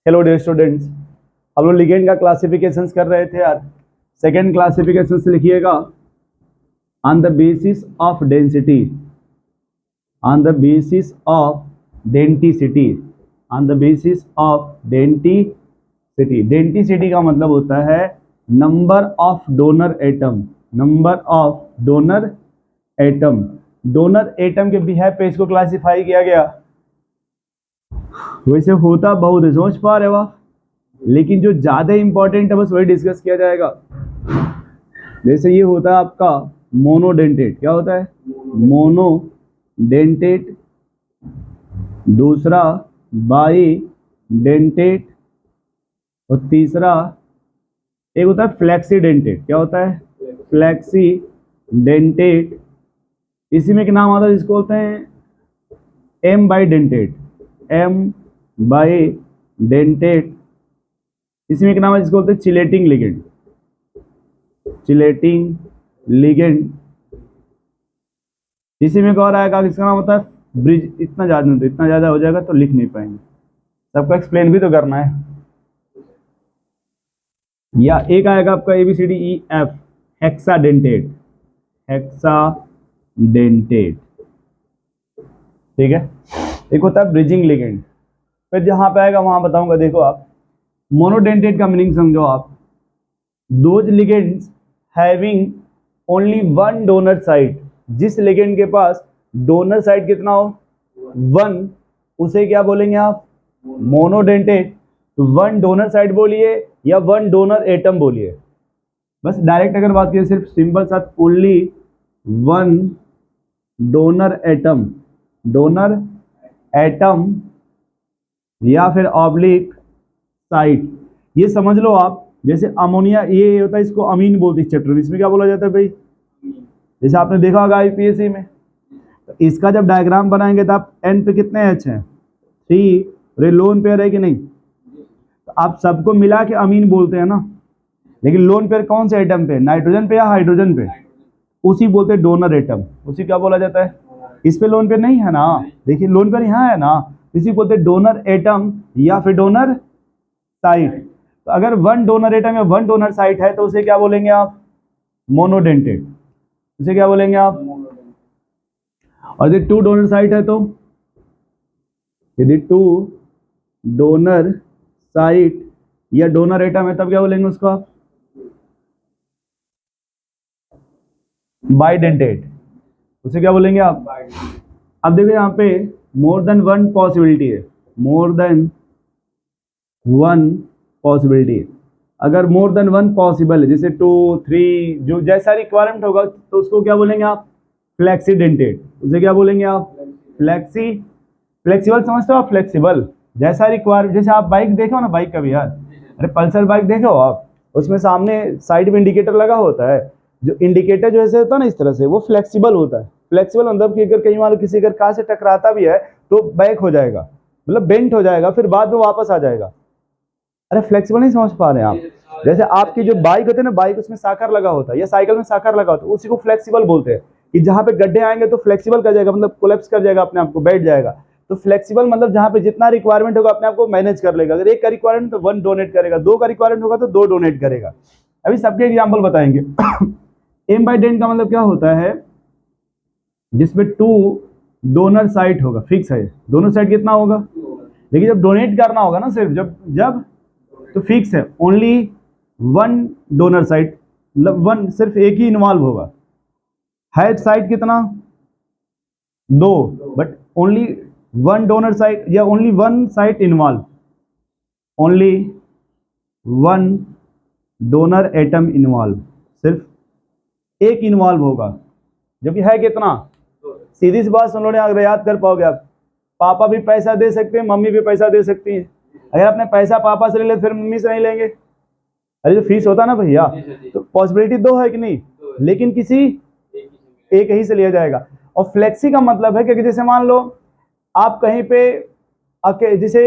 Hello dear students, हम लोग ligand का क्लासिफिकेशंस कर रहे थे यार। सेकंड क्लासिफिकेशन से लिखिएगा on the basis of density, on the basis of denticity, on the basis of denticity. Denticity का मतलब होता है number of donor atom, number of donor atom. Donor atom के बिहेव पे इसको क्लासिफाई किया गया। वैसे होता बहुत है, समझ पा रहे हो आप, लेकिन जो ज्यादा इंपॉर्टेंट है बस वही डिस्कस किया जाएगा। जैसे ये होता है आपका मोनोडेंटेट, क्या होता है मोनोडेंटेट, दूसरा बाई डेंटेट, और तीसरा एक होता है फ्लेक्सीडेंटेट। क्या होता है फ्लेक्सीडेंटेट। इसी में एक नाम आता है जिसको बोलते हैं ambidentate, ambidentate. इसी में एक नाम है जिसको बोलते हैं चिलेटिंग लिगेंड, चिलेटिंग लिगेंड। इसी में एक और आएगा, इसका नाम होता है ब्रिज। इतना ज्यादा नहीं, तो इतना ज्यादा हो जाएगा तो लिख नहीं पाएंगे, सबको एक्सप्लेन भी तो करना है। या एक आएगा आपका ABCDEF हेक्साडेंटेट, हेक्साडेंटेट, ठीक है। एक होता है ब्रिजिंग लिगेंड। फिर जहां पे आएगा वहां बताऊंगा। देखो आप मोनोडेंटेट का मीनिंग समझो आप, those ligands having only one donor site. जिस लिगेंड के पास डोनर साइट कितना हो, वन, उसे क्या बोलेंगे आप मोनोडेंटेट। वन डोनर साइट बोलिए या वन डोनर एटम बोलिए, बस डायरेक्ट अगर बात करें सिर्फ सिंपल सा only one donor atom, donor atom या फिर ऑब्लिक साइट। ये समझ लो आप, जैसे अमोनिया ये होता है, इसको अमीन बोलते हैं चैप्टर में। इसमें क्या बोला जाता है भाई, जैसे आपने देखा होगा IPSC में, तो इसका जब डायग्राम बनाएंगे तो आप एन पे कितने एच हैं, 3, और लोन पेयर है कि नहीं, तो आप सबको मिला के अमीन बोलते हैं ना। लेकिन लोन पेयर कौन से एटम पे, नाइट्रोजन पे या हाइड्रोजन पे, उसी बोलते हैं डोनर एटम, उसी क्या बोला जाता है। इस पे लोन पेयर नहीं है ना, देखिए लोन पेयर यहाँ है ना, इसी बोलते हैं डोनर एटम या फिर डोनर साइट। तो अगर वन डोनर एटम या वन डोनर साइट है तो उसे क्या बोलेंगे आप मोनोडेंटेट, उसे क्या बोलेंगे आप। और यदि टू डोनर साइट है तो, यदि टू डोनर साइट या डोनर एटम है तब क्या बोलेंगे उसको आप बाइडेंटेट, उसे क्या बोलेंगे आप। अब देखो यहाँ पे मोर देन वन पॉसिबिलिटी है, मोर देन वन पॉसिबिलिटी। अगर मोर देन वन पॉसिबल है, जैसे 2, 3, जो जैसा रिक्वायरमेंट होगा तो उसको क्या बोलेंगे आप फ्लेक्सीडेंटेट, उसे क्या बोलेंगे आप फ्लेक्सी। फ्लेक्सिबल समझते हो आप, फ्लेक्सिबल जैसा रिक्वायर। जैसे आप बाइक देखो ना, बाइक का भी यार, अरे पल्सर बाइक देखो आप, उसमें सामने साइड में इंडिकेटर लगा होता है, जो इंडिकेटर जो ऐसे होता है ना इस तरह से, वो फ्लेक्सिबल होता है। फ्लेक्सिबल मतलब कि अगर कहीं मान लो किसी अगर कार से टकराता भी है तो बैक हो जाएगा, मतलब बेंट हो जाएगा, फिर बाद में वापस आ जाएगा। अरे फ्लेक्सिबल नहीं समझ पा रहे हैं आप। जैसे आपकी जो बाइक होती है ना, बाइक उसमें साकर लगा होता है या साइकिल में साकर लगा होता है, उसी को फ्लेक्सिबल बोलते हैं। कि जहां पे गड्ढे आएंगे तो फ्लेक्सिबल कर जाएगा, मतलब कोलैप्स कर जाएगा, अपने आप को बैठ जाएगा। तो फ्लेक्सिबल मतलब जहां पे जितना रिक्वायरमेंट होगा अपने आप को मैनेज कर लेगा। अगर एक का रिक्वायरमेंट तो वन डोनेट करेगा, दो का रिक्वायरमेंट होगा तो दो डोनेट करेगा। अभी सबके एग्जाम्पल बताएंगे। एम बाई डेन का मतलब क्या होता है, जिसमें टू डोनर साइट होगा, फिक्स है दोनों साइड कितना होगा। लेकिन जब डोनेट करना होगा ना, सिर्फ जब जब तो फिक्स है ओनली वन डोनर साइट, मतलब वन, सिर्फ एक ही इन्वॉल्व होगा। है साइट कितना, दो, but only one donor site या only one site involve, only one donor atom involve, सिर्फ एक इन्वॉल्व होगा। जबकि है कितना, सीधी सी बात सुन लो, अगर याद कर पाओगे आप, पापा भी पैसा दे सकते हैं, मम्मी भी पैसा दे सकती है। अगर आपने पैसा पापा से ले लिया फिर मम्मी से नहीं लेंगे। अरे जो फीस होता है ना भैया, तो पॉसिबिलिटी दो है कि नहीं, लेकिन किसी एक ही से लिया जाएगा। और फ्लेक्सी का मतलब है कि जैसे मान लो आप कहीं पे जैसे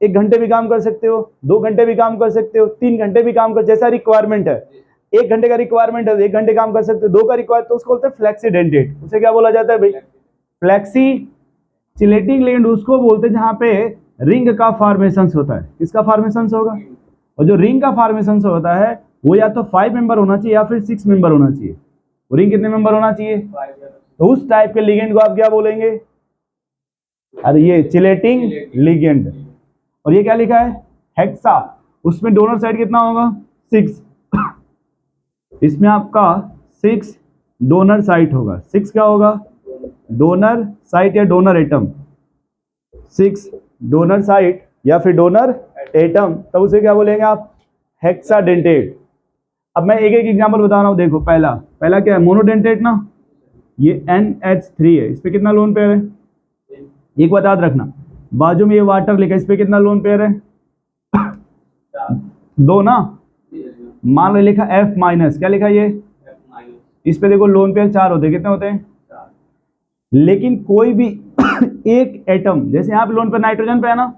1 घंटे भी काम कर सकते हो, 2 घंटे भी काम कर सकते हो, 3 घंटे भी काम कर, जैसा रिक्वायरमेंट है। 1 घंटे का रिक्वायरमेंट है 1 घंटे काम कर सकते हो, 2 का रिक्वायर तो उसको बोलते हैं फ्लेक्सीडेंटेट। उसे क्या बोला जाता है भाई फ्लेक्सी। चिलेटिंग लिगेंड उसको बोलते हैं जहां पे रिंग का फॉर्मेशन होता है। किसका फॉर्मेशन होगा? और जो रिंग का फॉर्मेशन होता है वो या तो 5 मेंबर होना चाहिए या फिर 6 मेंबर होना चाहिए। रिंग कितने मेंबर होना चाहिए? तो उस टाइप के लिगेंड को आप क्या बोलेंगे? अरे ये चिलेटिंग लिगेंड। और ये क्या लिखा है? हेक्सा। उसमें डोनर साइड कितना होगा? 6। इसमें आपका 6 डोनर साइट होगा। 6 क्या होगा? डोनर साइट या डोनर एटम। 6 डोनर साइट या फिर डोनर एटम, तब उसे क्या बोलेंगे आप? हेक्साडेंटेट। अब मैं एक एक एग्जांपल बता रहा हूं। देखो पहला क्या है? मोनोडेंटेट ना, ये NH3 है। इस पे कितना लोन पेयर है? एक बात याद रखना, बाजू में ये वाटर लिखा है, इस पे कितना लोन पेयर है? 2 ना। मान लो लिखा F माइनस, क्या लिखा ये? इस पे देखो लोन पेयर 4 होते हैं। कितने होते हैं? लेकिन कोई भी एक एटम, जैसे यहाँ पे लोन पे नाइट्रोजन पे है ना,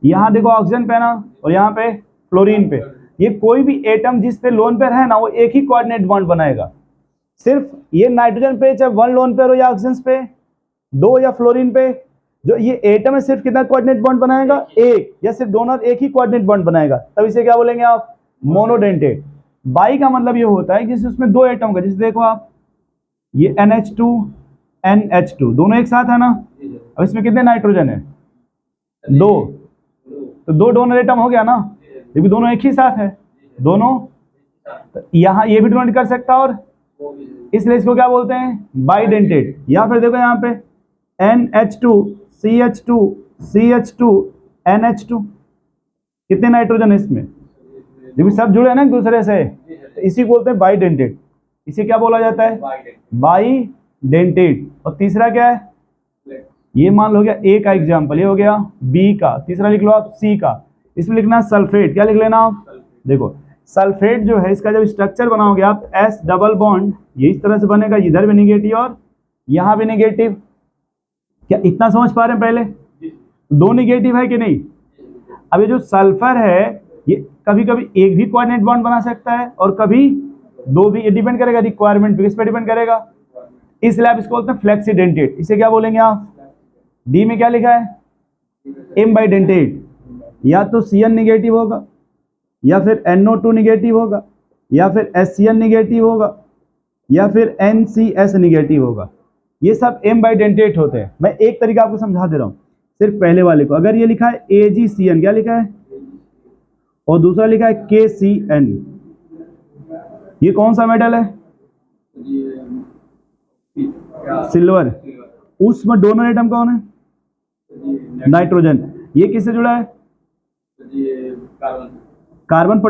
यहाँ देखो ऑक्सीजन पे है ना, और यहाँ पे फ्लोरीन पे। ये कोई भी एटम जिस पे लोन पेयर है ना, वो एक ही कोऑर्डिनेट बॉन्ड बनाएगा। सिर्फ ये नाइट्रोजन पे चाहे 1 लोन पेयर हो या ऑक्सीजन पे 2 या फ्लोरीन पे, जो ये एटम है सिर्फ कितना कोऑर्डिनेट बॉन्ड बनाएगा? एक। या सिर्फ डोनर एक ही कोऑर्डिनेट बॉन्ड बनाएगा, तब इसे क्या बोलेंगे आप? मोनोडेंटेट। बाई का मतलब ये होता है जिसमें उसमें 2 एटम का, जैसे देखो आप ये NH2 NH2 दोनों एक साथ है ना। अब इसमें कितने नाइट्रोजन है? 2। तो 2 डोनर एटम हो गया ना, क्योंकि दोनों एक ही साथ है दोनों। तो यहाँ ये भी डोनेट कर सकता है, और इसलिए इसको क्या बोलते हैं? बाइडेंटेट। या फिर देखो यहाँ पे NH2 CH2 CH2 NH2, कितने नाइट्रोजन है इसमें? देखो सब जुड़े हैं ना एक दूसरे से, तो इसी को बोलते हैं बाइडेंटेट। इसे क्या बोला जाता है? बाइडेंटेट। और तीसरा क्या है? ये मान लो हो गया A का एग्जाम्पल, ये हो गया B का। तीसरा लिख लो आप C का। इसमें लिखना सल्फेट। क्या लिख लेना आप? देखो सल्फेट जो है, इसका जब स्ट्रक्चर बनाओगे आप S डबल बॉन्ड, ये इस तरह से बनेगा, इधर भी निगेटिव और यहाँ भी निगेटिव। क्या इतना समझ पा रहे हैं? पहले 2 निगेटिव है कि नहीं? अब ये जो सल्फर है, ये कभी कभी एक भी कोऑर्डिनेट बॉन्ड बना सकता है और कभी 2 भी। ये डिपेंड करेगा रिक्वायरमेंट पे, किस पे डिपेंड करेगा? इसलिए आप इसको बोलते हैं फ्लेक्सीडेंटेट। इसे क्या बोलेंगे आप? डी में क्या लिखा है? M bidentate. या तो CN निगेटिव होगा, या फिर NO2 निगेटिव होगा, या फिर SCN निगेटिव होगा, या फिर NCS निगेटिव होगा। ये सब M बाइडेंटेट होते हैं। मैं एक तरीका आपको समझा दे रहा हूँ, सिर्फ पहले वाले को। अगर ये लिखा है AgCN, क्या लिखा है? और दूसरा लिखा है KCN, ये कौन सा मेटल है? सिल्वर। उसमें डोनर एटम कौन है? नाइट्रोजन। ये किससे जुड़ा है? कार्बन।